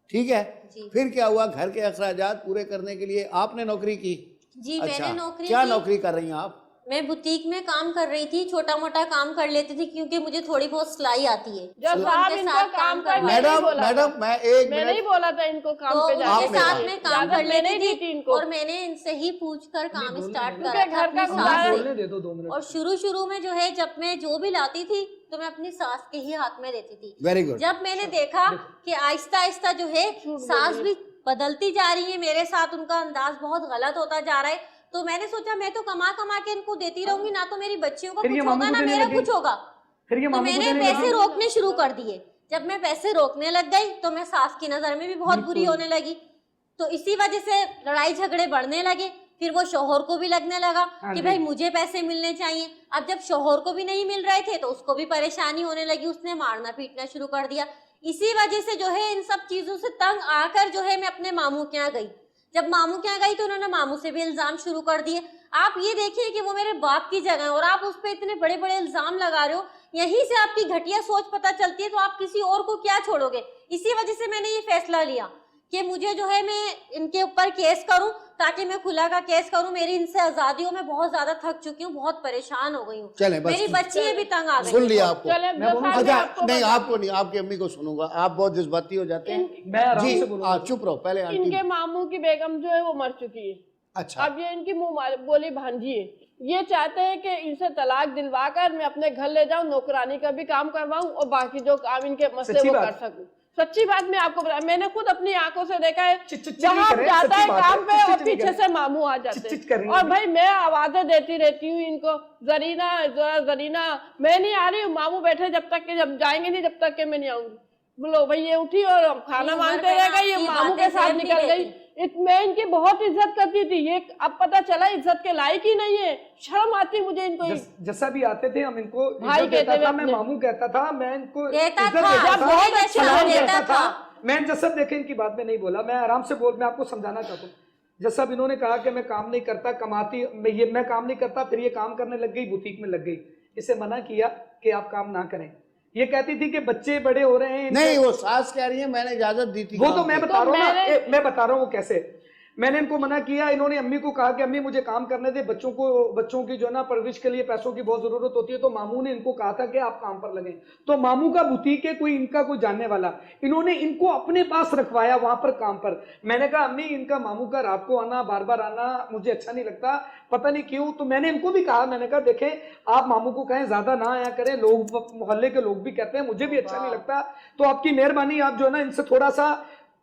ठीक है। जी। फिर क्या हुआ, घर के अखराजात पूरे करने के लिए आपने नौकरी की। जी मैंने नौकरी क्या की। नौकरी कर रही हैं आप? मैं बुटीक में काम कर रही थी, छोटा मोटा काम कर लेती थी क्योंकि मुझे थोड़ी बहुत सिलाई आती है। जब साहब इनको काम कर मैडम मैं एक मैं नहीं बोला था इनको काम तो पे उनके जाने साथ के में लिए। काम इजाजत कर मैंने लेती दी थी थी इनको। और मैंने इनसे ही पूछकर काम स्टार्ट क्योंकि करा था घर का अपनी गुजारा सास बोलने से। दे दो 2 मिनट। और शुरू में जो है जब मैं जो भी लाती थी तो मैं अपनी सास के ही हाथ में देती थी। Very good. जब मैंने देखा कि आहिस्ता आहिस्ता जो है सास भी बदलती जा रही है, मेरे साथ उनका अंदाज बहुत गलत होता जा रहा है, तो मैंने सोचा मैं तो कमा कमा के इनको देती रहूंगी, ना तो मेरी बच्चियों का फिर ये कुछ मामू होगा को ना देने मेरा लगे। कुछ होगा। फिर ये तो मामू को मैंने देने पैसे लगे। रोकने शुरू कर दिए। जब मैं पैसे रोकने लग गई तो मैं सास की नजर में भी बहुत बुरी होने लगी, तो इसी वजह से लड़ाई झगड़े बढ़ने लगे। फिर वो शोहर को भी लगने लगा कि भाई मुझे पैसे मिलने चाहिए। अब जब शोहर को भी नहीं मिल रहे थे तो उसको भी परेशानी होने लगी, उसने मारना पीटना शुरू कर दिया। इसी वजह से जो है इन सब चीजों से तंग आकर जो है मैं अपने मामू के यहाँ गई। जब मामू के यहाँ गई तो उन्होंने मामू से भी इल्जाम शुरू कर दिए। आप ये देखिए कि वो मेरे बाप की जगह है और आप उस पर इतने बड़े बड़े इल्जाम लगा रहे हो। यहीं से आपकी घटिया सोच पता चलती है, तो आप किसी और को क्या छोड़ोगे। इसी वजह से मैंने ये फैसला लिया कि मुझे जो है मैं इनके ऊपर केस करूं, ताकि मैं खुला का केस करूं। मेरी इनसे आजादी हो, मैं बहुत ज्यादा थक चुकी हूँ, बहुत परेशान हो गई हूँ। चलें, बस मेरी बच्ची भी तंग आ गई। सुन लिया आपको। चले अच्छा नहीं, आपको नहीं, आपकी अम्मी को सुनूंगा। आप बहुत जज्बाती हो जाते हैं। मैं आराम जी से बोलूंगा। हाँ, चुप रहो पहले आंटी। इनके मामू की बेगम जो है वो मर चुकी है। अच्छा, अब ये इनकी मुंह बोली भांजी है। ये चाहते हैं कि इनसे तलाक दिलवा कर मैं अपने घर ले जाऊं, नौकरानी का भी काम करवाऊं और बाकी जो काम इनके मसले वो कर सकूं। सच्ची बात मैं आपको बता, मैंने खुद अपनी आंखों से देखा है। जहाँ जाता है काम पे और पीछे से मामू आ जाते हैं। और भाई मैं आवाजें देती रहती हूँ इनको, जरीना जरीना मैं नहीं आ रही हूँ, मामू बैठे जब तक के, जब जाएंगे नहीं जब तक के मैं नहीं आऊंगी। बोलो भाई ये उठी और खाना मांगते रह गई, ये मामू के साथ निकल गई। मैं इनकी बहुत इज्जत करती थी, ये अब पता चला इज्जत के लायक ही नहीं है। शर्म आती मुझे इनको। जैसा भी आते थे हम इनको भाई कहते था, मैं मामू कहता था, मैं इनको देता इज्जत था, देता था, बहुत अच्छा सलाम देता देता था। था। मैं जैसा देखे इनकी बात में नहीं बोला, मैं आराम से बोल, मैं आपको समझाना चाहता हूँ। जैसा इन्होंने कहा कि मैं काम नहीं करता, कमाती मैं काम नहीं करता, फिर ये काम करने लग गई, बुटीक में लग गई। इसे मना किया कि आप काम ना करें। ये कहती थी कि बच्चे बड़े हो रहे हैं। नहीं वो सास कह रही है मैंने इजाजत दी थी। वो तो मैं बता रहा हूँ ना, मैं बता रहा हूँ वो कैसे। मैंने इनको मना किया, इन्होंने अम्मी को कहा कि अम्मी मुझे काम करने दे, बच्चों की जो ना परवरिश के लिए पैसों की बहुत जरूरत होती है। तो मामू ने इनको कहा था कि आप काम पर लगें। तो मामू का बुटीक है, कोई इनका कोई जानने वाला, इन्होंने इनको अपने पास रखवाया वहां पर काम पर। मैंने कहा अम्मी इनका मामू का रात को आना, बार बार आना मुझे अच्छा नहीं लगता, पता नहीं क्यों। तो मैंने इनको भी कहा, मैंने कहा देखें आप मामू को कहें ज्यादा ना आया करें, लोग मोहल्ले के लोग भी कहते हैं, मुझे भी अच्छा नहीं लगता, तो आपकी मेहरबानी आप जो है ना इनसे थोड़ा सा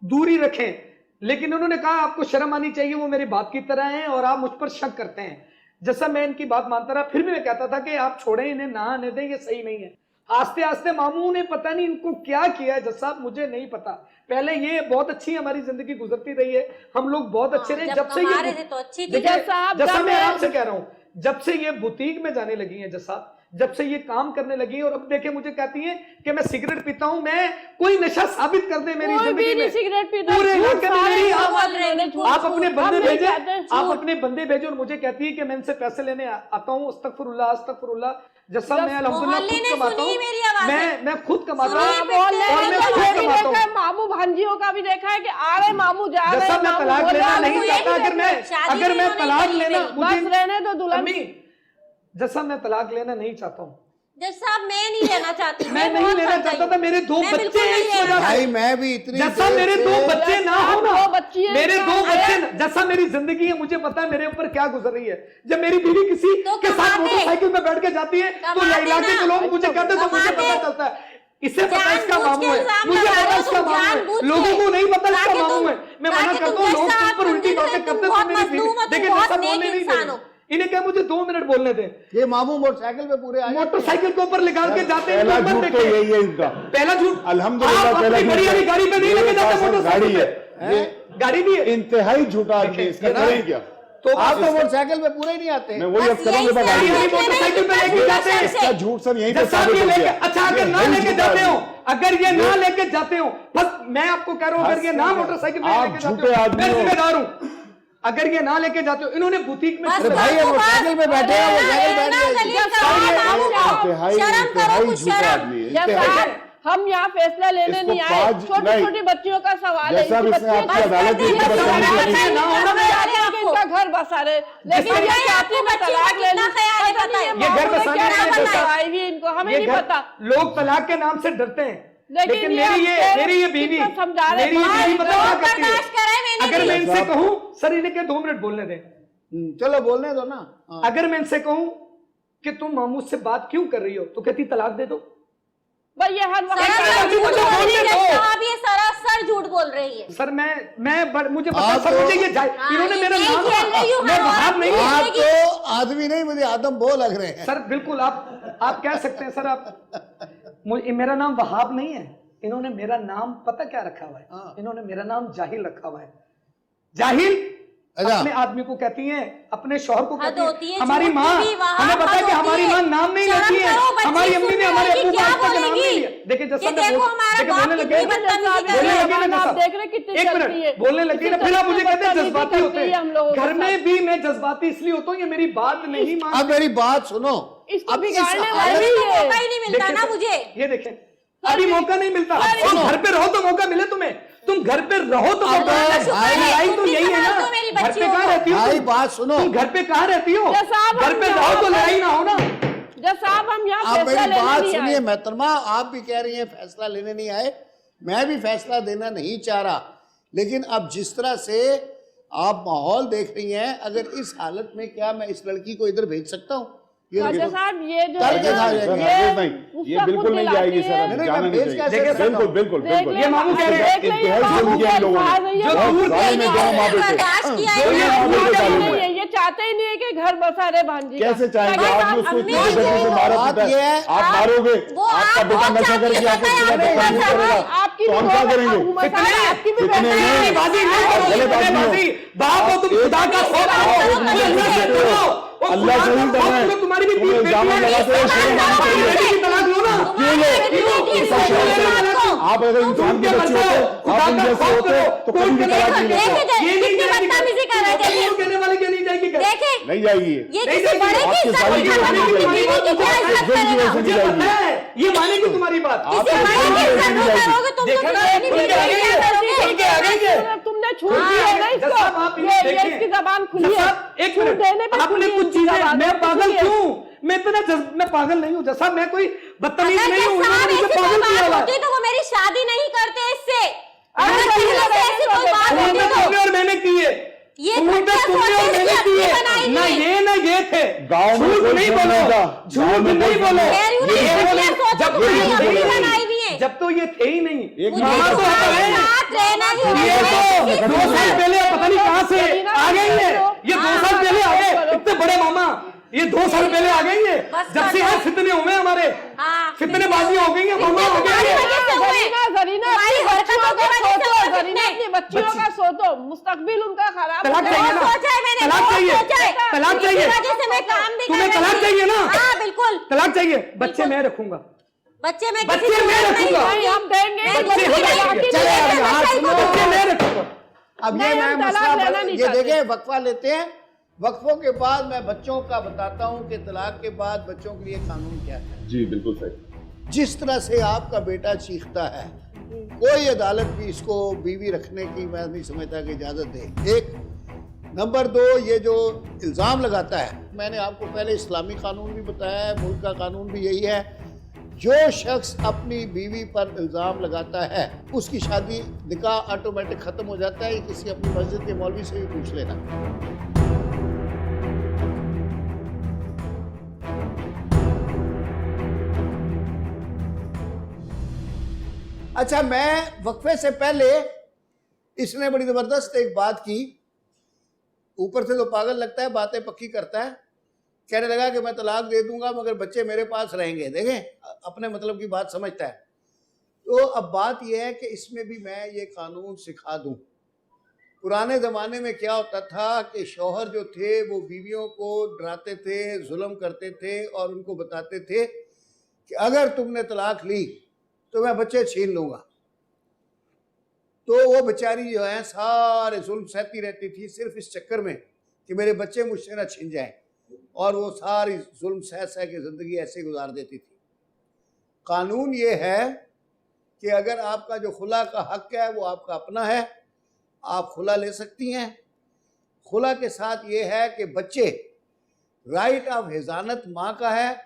दूरी रखें। लेकिन उन्होंने कहा आपको शर्म आनी चाहिए, वो मेरी बात की तरह हैं और आप मुझ पर शक करते हैं। जैसा मैं इनकी बात मानता रहा, फिर भी मैं कहता था कि आप छोड़ें इन्हें, ना आने दें, ये सही नहीं है। आस्ते आस्ते मामू ने पता नहीं इनको क्या किया जैसा मुझे नहीं पता। पहले ये बहुत अच्छी हमारी जिंदगी गुजरती रही है, हम लोग बहुत अच्छे रहे। जब से ये तो अच्छी थी। जैसा मैं आराम से कह रहा हूँ, जब से ये बुटीक में जाने लगी हैं जज साहब, जब से ये काम करने लगी है, और अब देखे मुझे कहती हैं कि मैं सिगरेट पीता हूं, मैं कोई नशा साबित कर दे मेरी जिंदगी में, सिगरेट पीता पूरे इलाके में मेरी आप अपने बंदे भेजे, आप आप अपने बंदे भेजे, और मुझे कहती है कि मैं इनसे पैसे लेने आता हूं। अस्तगफिरुल्लाह अस्तगफिरुल्लाह। जज साहब मैं अल्हम्दुलिल्लाह खुद कमाता हूं, मैं खुद कमाता हूं, और मैं खुद कमाता हूं। मामू भांजियों का भी देखा है कि आ रहे मामू जा रहे जज साहब मैं तलाक लेना नहीं चाहता, अगर मैं तलाक लेना, मुझे रहने दो दुल्हन। जज साहब मैं तलाक लेना नहीं चाहता हूँ। जज साहब मैं नहीं लेना चाहती, मैं नहीं लेना चाहता था, मेरे दो बच्चे हैं इस वजह से। भाई मैं भी इतनी जज साहब मेरे दो बच्चे ना हो ना, मेरे दो बच्चे, जज साहब मेरी जिंदगी है, मुझे पता है मेरे ऊपर क्या गुजर रही है। जब मेरी बीवी किसी के साथ मोटरसाइकिल में बैठ के जाती है तो इलाके के लोग मुझे कहते हैं, तो मुझे पता चलता है इससे पता इसका मामू है, मुझे पता इसका मामू है, लोगों को नहीं पता इसका मामू है। मैं मना करता हूँ, लोग तुम पर उल्टी बातें करते, तुम मेरी बीवी देखिए जज साहब बोलने नहीं दे, इन्हें क्या मुझे 2 मिनट बोलने थे। ये मामू मोटरसाइकिल पे पूरे मोटरसाइकिल के ऊपर निकाल के जाते हैं, पहला झूठ तो यही है इनका, पहला झूठ। अल्हम्दुलिल्लाह पहला झूठ बड़ी वाली गाड़ी पे नहीं लेके जाते, मोटरसाइकिल गाड़ी है, गाड़ी भी है, इंतहाई झूठा आदमी, इसका करें क्या? तो आप तो मोटरसाइकिल पे पूरे नहीं आते। मैं वही अब करूंगा, गाड़ी मोटरसाइकिल पे लेके जाते हैं, इसका झूठ सर यहीं पे जब साहब साबित ये हो लेके, गया। अच्छा अगर ना लेके जाते हो, अगर ये ना लेके जाते हो, बस मैं आपको कह रहा हूं, अगर ये ना मोटरसाइकिल पे आप लेके जाते झूठे हो, आदमी मैं हो। जिम्मेदार हूं। अगर ये ना लेके जाते हो, इन्होंने बुटीक में अरे भाई ये मोटरसाइकिल पे बैठे हैं, मोटरसाइकिल बैठ गए। इंतहाई झूठा आदमी है, इंतहाई। हम यहाँ फैसला लेने इसको नहीं आए, पाँच- छोटी नहीं। छोटी बच्चियों का सवाल है। जैसा भी इसने आपकी अदालत में इसका बचाने के लिए इनका घर बसा रहे, लेकिन ये चाहती है तलाक लेना, ये घर बसाने के लिए बताई हुई इनको, हमें ये नहीं घर- पता। लोग तलाक के नाम से डरते हैं, लेकिन ये मेरी ये बीवी, समझा रहे मेरी ये बीवी पता क्या करती है? है। अगर मैं इनसे कहूं, सर इन्हें के 2 मिनट बोलने दें, चलो बोलने दो ना। हाँ। अगर मैं इनसे कहूं कि तुम मामू से बात क्यों कर रही हो, तो कहती तलाक दे दो। भाई ये हर वक्त ये सरासर झूठ बोल रही है। सर मुझे पता आप सर, तो- मुझे ये इन्होंने मेरा यही नाम, खेल रही हूं मैं मैं, वहाब नहीं हूं। आप तो आदमी नहीं, मुझे आदम बो लग रहे हैं। सर बिल्कुल आप कह सकते हैं सर, आप मेरा नाम वहाब नहीं है, इन्होंने मेरा नाम पता क्या रखा हुआ है, इन्होंने मेरा नाम जाहिल रखा हुआ है। जाहिल अपने आदमी को कहती हैं, अपने शौहर को कहती हैं। हमारी माँ, हमें पता है कि हमारी माँ नाम नहीं लेती है, हमारी अम्मी ने हमारे अब्बू का आज तक नाम नहीं लिया। देखिए जैसा बोलने लगे, एक मिनट बोलने लगी ना, फिर आप मुझे कहते हैं जज्बाती होते हैं। घर में भी मैं जज्बाती इसलिए होता हूँ, ये मेरी बात नहीं मानते। अब मेरी बात सुनो, इसको अब इस बिगाड़ने हालत- वाली मौका ही नहीं मिलता ना मुझे। ये देखें, अभी मौका नहीं मिलता। तुम घर पे रहो तो मौका मिले तुम्हें, तुम घर पे रहो तो मौका मिले। लड़ाई तो यही है ना, घर पे कहाँ रहती हो? भाई बात सुनो, तुम घर पे कहाँ रहती हो? घर पे रहो तो लड़ाई ना हो ना। जब साहब हम यहाँ आप फैसला मेरी लेने बात नहीं सुनिए आए। महतरमा, आप भी कह रही हैं फैसला लेने नहीं आए, मैं भी फैसला देना नहीं चाह रहा, लेकिन अब जिस तरह से आप माहौल देख रही हैं, अगर इस हालत में क्या मैं इस लड़की को इधर भेज सकता हूँ? अच्छा साहब ये जो कल के है ना, साथ सर, ये हरगिज़ नहीं, ये बिल्कुल नहीं जाएगी सर, अब नहीं, जाना मैं नहीं भेज चाहिए। कैसे सकता बिल्कुल हूँ? बिल्कुल बिल्कुल। ये मामू कह रहे हैं, इंतहाई जुल्म किया इन लोगों ने, जो दूर सारे में दोनों माँ बेटे, दोनों माँ बेटे ताल्लुक है। ये चाहते ही नहीं है कि घर बसा रहे भांजी का। कैसे चाहेंगे? ताकि आप उसको इतनी अम्मी बेदर्दी से मारा बात पीटा ये है, है, आप मारोगे, वो आपका आप बेटा बहुत नशा करके चाहते आपको हैं, इसके बाद आप बदतमीजी बहुत करेगा, आपकी तो हम क्या करेंगे? कितने बाजी नहीं करो, गलत आदमी हो। बाजी बाप हो तुम, खुदा का खौफ हो, अल्लाह से ही डरना है, तुम्हारी भी तुम्हें इल्जाम लगाते हो, शर्म आनी चाहिए। तलाक लो ना। क्यों लो? आप अगर इंसान के बच्चे होते, आप इन जैसे होते तो कभी भी तलाक नहीं लेते। ये नहीं जाएगी, बदतमीजी कर रहे हैं। कहने वाले के नहीं जाएगी। देखें, नहीं जाएगी ये नहीं किसी जाएगी। बड़े की आपके इज्जत सारी नहीं करना, चीज़ें अपनी बीवी की क्या इज्जत जुल्म की वजह से मुझे नहीं पता जाएगी। है, ये मानेगी तुम्हारी बात। आप किसी बड़े की इज्जत नहीं करोगे तुम, तो देखा ना, किसी खुल के आ गई है, खुल के आ गई है। तुमने छूट दी है ना जब साहब आप इसको, ये देखिए, इसकी जबान खुली जब है। साहब, एक छूट मिनट, देने पे आपने खुली कुछ इसकी चीजें, जबान। मैं पागल खुली है। क्यों? मैं पागल नहीं हूँ जैसा, मैं कोई बदतमीज अगर नहीं हूँ, जब साहब मुझे ऐसी पागल कोई किया बात हुआ है। होती तो वो मेरी शादी नहीं करते इससे। अरे अगर नहीं, पहले से ऐसी कोई बात तुमने होती तो तुमने और मैंने की है, ये तुमने घटिया तुमने और सोच मैंने इसकी की अपनी है, बनाई ना हुई है। ये ना ये थे। गाँव में झूठ कोई नहीं झूठ बोलो, नहीं था, झूठ गाँव में नहीं कोई बोलो। कह रही हूँ ना, ये घटिया बोलो, सोच जब तो तुम्हारी ये अपनी बोलो, बनाई हुई है। जब तो ये थे ही नहीं, एक मुझे मामा तो तुम्हारे है। साथ रहना ही ये है। तो 2 साल पहले पता नहीं कहां से आ गई है, ये 2 साल पहले आ गए, इतने बड़े मामा ये 2 साल पहले आ गई है, बस जब से यहाँ फितने हुए हमारे, फितने बाजी हो गई है, मामा हो गई है। जरीना तुम्हारी हरकतों की वजह से करी ना अपनी बच्चियों का, सोचो मुस्तकबिल उनका खराब हो तलाक जाएगा। चाहिए ना? सोचा है मैंने, तलाक बहुत चाहिए? सोचा है। तलाक इसी चाहिए? वजह से मैं काम भी तुम्हें कर तलाक रही चाहिए ना? हाँ बिल्कुल, तलाक चाहिए? बच्चे मैं रखूंगा, बच्चे मैं बच्चे किसी मैं से रखूंगा। नहीं, हम देंगे मैं बच्चे किसी हो की जाएंगे। नहीं- चले नहीं, अब यहाँ बच्चे सुनो। को- बच्चे मैं रखूंगा। अब नहीं, ये हम मैं तलाक मसला लेना नहीं ये चाहते। देखें, वक्फा लेते हैं, वक्फों के बाद मैं बच्चों का बताता हूँ कि तलाक के बाद बच्चों के लिए कानून क्या है। जी बिल्कुल सही। जिस तरह से आपका बेटा चीखता है, कोई अदालत भी इसको बीवी रखने की मैं नहीं समझता कि इजाजत दे। एक नंबर 2, ये जो इल्ज़ाम लगाता है, मैंने आपको पहले इस्लामी कानून भी बताया है, मुल्क का कानून भी यही है, जो शख्स अपनी बीवी पर इल्ज़ाम लगाता है उसकी शादी निकाह ऑटोमेटिक ख़त्म हो जाता है। किसी अपनी मस्जिद के मौलवी से भी पूछ लेना। अच्छा, मैं वक्फे से पहले इसने बड़ी ज़बरदस्त एक बात की, ऊपर से तो पागल लगता है, बातें पक्की करता है। कहने लगा कि मैं तलाक दे दूंगा मगर बच्चे मेरे पास रहेंगे। देखें, अपने मतलब की बात समझता है। तो अब बात यह है कि इसमें भी मैं ये कानून सिखा दूं। पुराने ज़माने में क्या होता था कि शौहर जो थे वो बीवियों को डराते थे, जुल्म करते थे और उनको बताते थे कि अगर तुमने तलाक ली तो मैं बच्चे छीन लूँगा। तो वो बेचारी जो है सारे जुल्म सहती रहती थी सिर्फ इस चक्कर में कि मेरे बच्चे मुझसे ना छीन जाएं, और वो सारी जुल्म सह सह के ज़िंदगी ऐसे गुजार देती थी। कानून ये है कि अगर आपका जो खुला का हक है वो आपका अपना है, आप खुला ले सकती हैं। खुला के साथ ये है कि बच्चे, राइट ऑफ हिजानत माँ का है।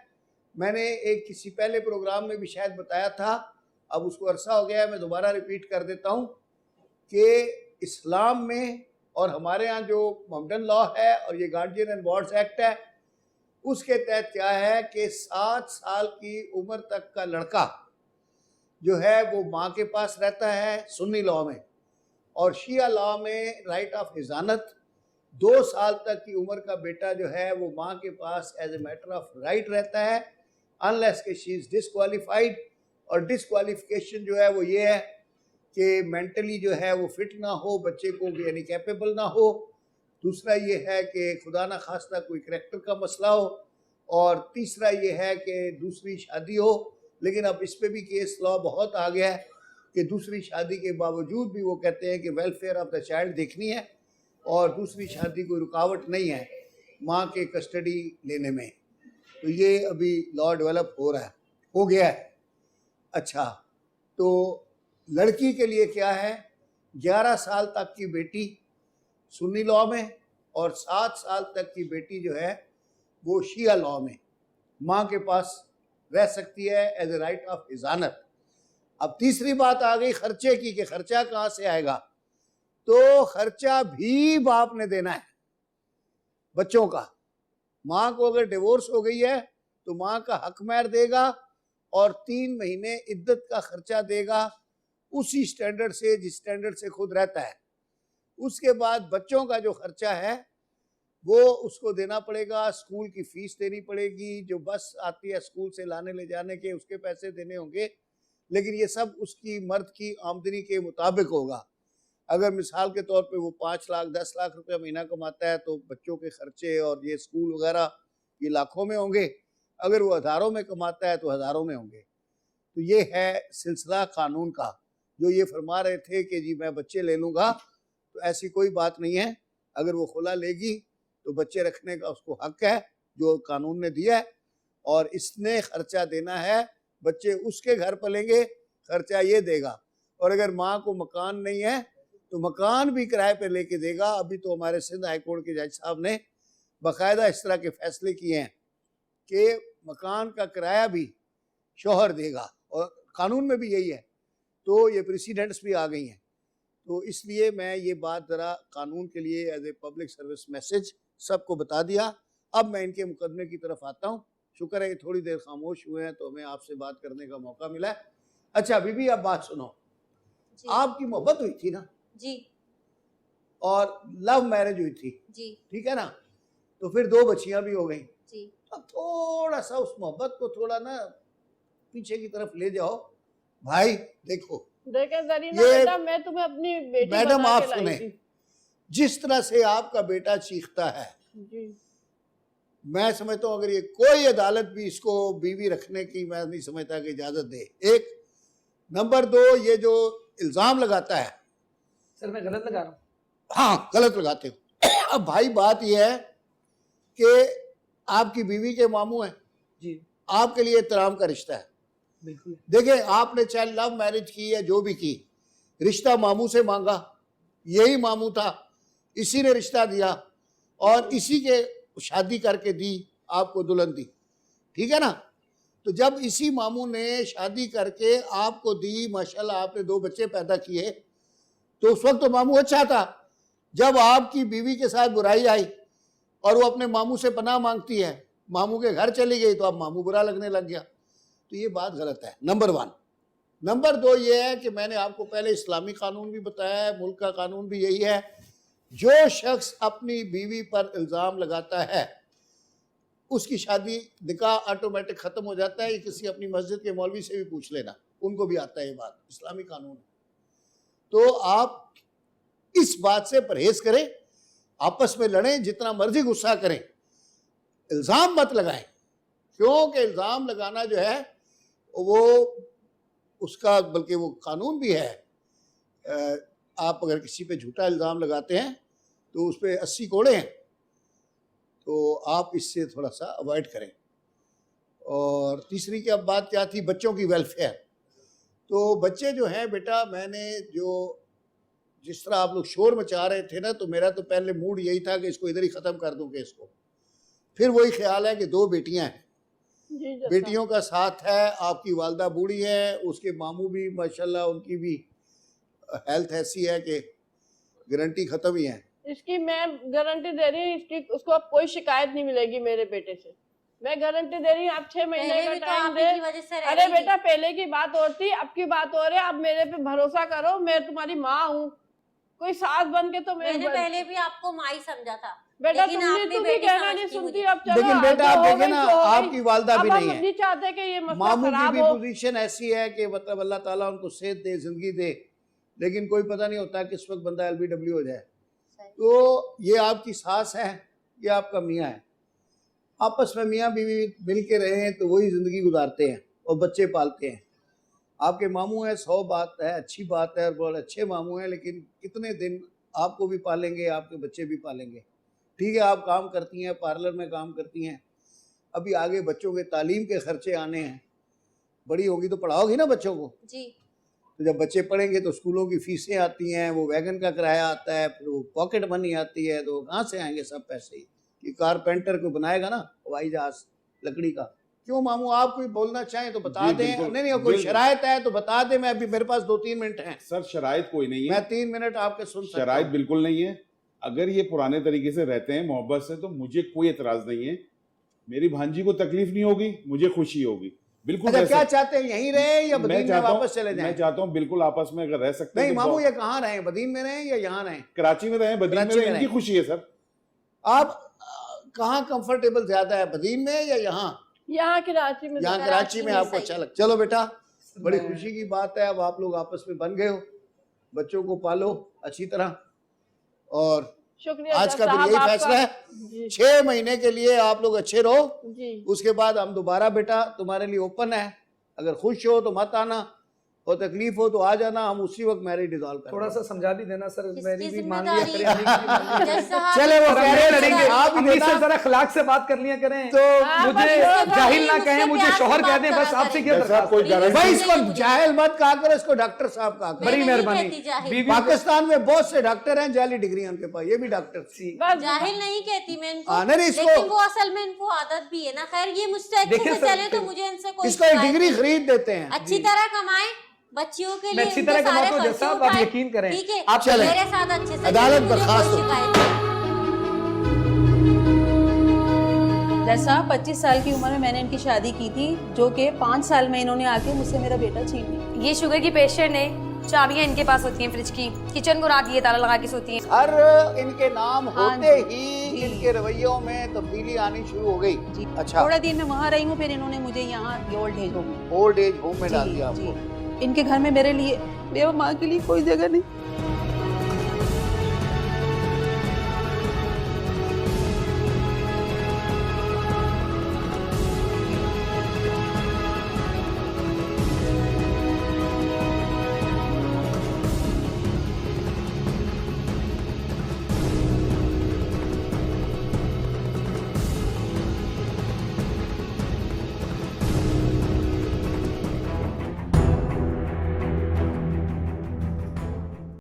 मैंने एक किसी पहले प्रोग्राम में भी शायद बताया था, अब उसको अरसा हो गया है, मैं दोबारा रिपीट कर देता हूँ कि इस्लाम में और हमारे यहाँ जो मोहम्मदन लॉ है और ये गार्जियन एंड वार्ड्स एक्ट है, उसके तहत क्या है कि 7 साल की उम्र तक का लड़का जो है वो माँ के पास रहता है सुन्नी लॉ में, और शिया लॉ में राइट ऑफ हिजानत 2 साल तक की उम्र का बेटा जो है वो माँ के पास as a matter of right रहता है, अनलेस के शी इज़ डिसक्वालीफाइड। और डिसक्वालिफिकेशन जो है वो ये है कि मेंटली जो है वो फिट ना हो, बच्चे को यानी कैपेबल ना हो। दूसरा ये है कि खुदा ना खास्ता कोई करैक्टर का मसला हो, और तीसरा ये है कि दूसरी शादी हो। लेकिन अब इस पे भी केस लॉ बहुत आ गया है कि दूसरी शादी के बावजूद भी वो कहते हैं कि वेलफेयर ऑफ द चाइल्ड देखनी है और दूसरी शादी कोई रुकावट नहीं है माँ के कस्टडी लेने में। तो ये अभी लॉ डेवलप हो गया है। अच्छा, तो लड़की के लिए क्या है, 11 साल तक की बेटी सुन्नी लॉ में और 7 साल तक की बेटी जो है वो शिया लॉ में माँ के पास रह सकती है एज ए राइट ऑफ हिजानत। अब तीसरी बात आ गई खर्चे की कि खर्चा कहाँ से आएगा। तो खर्चा भी बाप ने देना है बच्चों का। माँ को अगर डिवोर्स हो गई है तो माँ का हक महर देगा और 3 महीने इद्दत का खर्चा देगा उसी स्टैंडर्ड से जिस स्टैंडर्ड से खुद रहता है। उसके बाद बच्चों का जो खर्चा है वो उसको देना पड़ेगा, स्कूल की फीस देनी पड़ेगी, जो बस आती है स्कूल से लाने ले जाने के उसके पैसे देने होंगे, लेकिन ये सब उसकी मर्द की आमदनी के मुताबिक होगा। अगर मिसाल के तौर पे वो 5 लाख 10 लाख रुपया महीना कमाता है तो बच्चों के खर्चे और ये स्कूल वगैरह ये लाखों में होंगे, अगर वो हज़ारों में कमाता है तो हज़ारों में होंगे। तो ये है सिलसिला कानून का। जो ये फरमा रहे थे कि जी मैं बच्चे ले लूँगा, तो ऐसी कोई बात नहीं है। अगर वो खुला लेगी तो बच्चे रखने का उसको हक है जो कानून ने दिया है, और इसने खर्चा देना है, बच्चे उसके घर पलेंगे, खर्चा ये देगा। और अगर माँ को मकान नहीं है तो मकान भी किराए पे लेके देगा। अभी तो हमारे सिंध हाई कोर्ट के जज साहब ने बाकायदा इस तरह के फैसले किए हैं कि मकान का किराया भी शौहर देगा, और कानून में भी यही है। तो ये प्रेसिडेंट्स भी आ गई हैं। तो इसलिए मैं ये बात ज़रा कानून के लिए as a public service message सबको बता दिया। अब मैं इनके मुकदमे की तरफ आता हूँ। शुक्र है कि थोड़ी देर खामोश हुए हैं तो हमें आपसे बात करने का मौका मिला है। अच्छा बीबी, आप बात सुनो। आपकी मोहब्बत हुई थी ना जी, और लव मैरिज हुई थी जी, ठीक है ना, तो फिर 2 बच्चियां भी हो गई। जी, अब थोड़ा सा उस मोहब्बत को थोड़ा ना पीछे की तरफ ले जाओ। भाई देखो, देखे जरीना ये बेटा, मैं तुम्हें अपनी बेटी मैडम बना आप के लाई सुने, थी। जिस तरह से आपका बेटा चीखता है, जी मैं समझता हूँ अगर ये कोई अदालत भी इसको बीवी रखने की मैं नहीं समझता कि इजाजत दे। एक नंबर 2, ये जो इल्जाम लगाता है, सर मैं गलत लगा रहा हूँ? हाँ गलत लगाते हो। अब भाई बात यह है कि आपकी बीवी के मामू हैं जी, आपके लिए एहतराम का रिश्ता है। बिल्कुल। देखिए आपने चाहे लव मैरिज की या जो भी की, रिश्ता मामू से मांगा, यही मामू था, इसी ने रिश्ता दिया और इसी के शादी करके दी, आपको दुल्हन दी, ठीक है ना। तो जब इसी मामू ने शादी करके आपको दी, माशाल्लाह आपने 2 बच्चे पैदा किए, तो उस वक्त तो मामू अच्छा था। जब आपकी बीवी के साथ बुराई आई और वो अपने मामू से पनाह मांगती है, मामू के घर चली गई, तो अब मामू बुरा लगने लग गया, तो ये बात गलत है, नंबर 1। नंबर 2 ये है कि मैंने आपको पहले इस्लामी कानून भी बताया है, मुल्क का कानून भी यही है, जो शख्स अपनी बीवी पर इल्ज़ाम लगाता है उसकी शादी निकाह ऑटोमेटिक ख़त्म हो जाता है। ये किसी अपनी मस्जिद के मौलवी से भी पूछ लेना, उनको भी आता है ये बात, इस्लामी कानून। तो आप इस बात से परहेज करें, आपस में लड़ें, जितना मर्जी गुस्सा करें, इल्ज़ाम मत लगाएं, क्योंकि इल्ज़ाम लगाना जो है वो उसका बल्कि वो कानून भी है। आप अगर किसी पे झूठा इल्ज़ाम लगाते हैं तो उस पर 80 कोड़े हैं, तो आप इससे थोड़ा सा अवॉइड करें। और तीसरी की अब बात क्या थी, बच्चों की वेलफेयर। तो बच्चे जो हैं बेटा, मैंने जो जिस तरह आप लोग शोर मचा रहे थे ना, तो मेरा तो पहले मूड यही था कि इसको इधर ही ख़त्म कर दूँ केस को। फिर वही ख्याल है कि 2 बेटियां हैं, बेटियों का साथ है, आपकी वालदा बूढ़ी है, उसके मामू भी माशाल्लाह उनकी भी हेल्थ ऐसी है कि गारंटी ख़त्म ही है। इसकी मैं गारंटी दे रही हूँ, इसकी उसको अब कोई शिकायत नहीं मिलेगी मेरे बेटे से, मैं गारंटी दे रही हूँ। आप 6 महीने का टाइम दे। अरे बेटा पहले की बात और थी, अब की बात और है। अब मेरे पे भरोसा करो, मैं तुम्हारी माँ हूँ, कोई सास बन के तो मैंने पहले भी आपको माँ ही समझा था बेटा, तुम भी कहना नहीं सुनती। अब चलो, लेकिन बेटा आप देखें ना, आपकी वालदा भी नहीं है, नहीं चाहते कि ये मसला मामू की खराब भी हो। पोजीशन ऐसी है कि मतलब अल्लाह ताला उनको सेहत दे, जिंदगी दे, लेकिन कोई पता नहीं होता किस वक्त बंदा LBW हो जाए। तो ये आपकी सास है, ये आपका मियाँ है, आपस में मियाँ बीवी मिल के रहे हैं तो वही ज़िंदगी गुजारते हैं और बच्चे पालते हैं। आपके मामू हैं, 100 बात है, अच्छी बात है, और बहुत अच्छे मामू हैं, लेकिन कितने दिन आपको भी पालेंगे, आपके बच्चे भी पालेंगे। ठीक है, आप काम करती हैं, पार्लर में काम करती हैं, अभी आगे बच्चों के तालीम के खर्चे आने हैं, बड़ी होगी तो पढ़ाओगी ना बच्चों को जी। तो जब बच्चे पढ़ेंगे तो स्कूलों की फीसें आती हैं, वो वैगन का किराया आता है, फिर वो पॉकेट मनी आती है, तो कहाँ से आएंगे सब पैसे? कि कारपेंटर को बनाएगा ना हवाई जहाज लकड़ी का। क्यों मामू, आप कोई बोलना चाहें तो बता दें। नहीं कोई शरायत है तो बता दें, मैं अभी मेरे पास 2-3 मिनट हैं। सर शरायत कोई नहीं है, मैं 3 मिनट आपके सुन सकता हूं। शरायत बिल्कुल नहीं है। अगर ये पुराने तरीके से रहते हैं मोहब्बत से तो मुझे कोई एतराज नहीं है, मेरी भांजी को तकलीफ नहीं होगी, मुझे खुशी होगी। बिल्कुल। अच्छा, क्या चाहते हैं, यहीं रहे या बदीन में वापस चले जाएं? मैं चाहता हूँ बिल्कुल आपस में अगर रह सकते हैं। नहीं मामू, ये कहाँ रहे, बदीन में रहे या यहाँ रहे? कराची में रहे, बदीन में रहे, इनकी खुशी है सर। आप कहाँ कंफर्टेबल ज्यादा है, बदीन में या यहाँ? यहाँ कराची में। यहाँ कराची में आपको अच्छा लगता? चलो बेटा, बड़ी खुशी की बात है, अब आप लोग आपस में बन गए हो, बच्चों को पालो अच्छी तरह। और शुक्रिया, आज का फिर यही फैसला है, 6 महीने के लिए आप लोग अच्छे रहो, उसके बाद हम दोबारा बेटा तुम्हारे लिए ओपन है, अगर खुश हो तो मत आना और तकलीफ हो तो आ जाना, हम उसी वक्त मैरिज डिसॉल्व करेंगे। थोड़ा सा समझा भी देना सर, मेरी भी मान जिम्मेदारी लिया चले वो लड़ेंगे आप भी इससे जरा अखलाक से बात कर लिया करें, तो मुझे जाहिल ना कहें, मुझे शोहर कह दें, बस आपसे क्या भाई, इसको जाहिल मत कहा करो, इसको डॉक्टर साहब कहा करो। बड़ी मेहरबानी। पाकिस्तान में बहुत से डॉक्टर हैं जाली डिग्री उनके पास, ये भी डॉक्टर थी। जाहिल नहीं कहती मैं इनको, नहीं, लेकिन वो असल में इनको आदत भी है ना। खैर ये मुझसे अच्छे से चले तो मुझे इनसे कोई इसको एक डिग्री खरीद देते हैं, अच्छी तरह कमाए बच्चियों के लिए, अच्छी तरह कमाता हूं जैसा आप यकीन करें। ठीक है, आप चलें, मेरे साथ अच्छे से अदालत बर्खास्त हो। जैसा 25 साल की उम्र में मैंने इनकी शादी की थी, जो कि 5 साल में इन्होंने आके मुझसे मेरा बेटा छीन लिया। ये शुगर की पेशेंट है, चाबियां इनके पास होती हैं फ्रिज की, किचन को रात ये ताला लगा के सोती हैं। हर इनके नाम होते ही इनके रवैयों में तब्दीली आनी शुरू हो गई। अच्छा, थोड़े दिन में वहाँ रही हूँ, फिर इन्होंने मुझे यहाँ ओल्ड एज होम में डाल दिया आपको। इनके घर में मेरे लिए, बेवा माँ के लिए कोई जगह नहीं।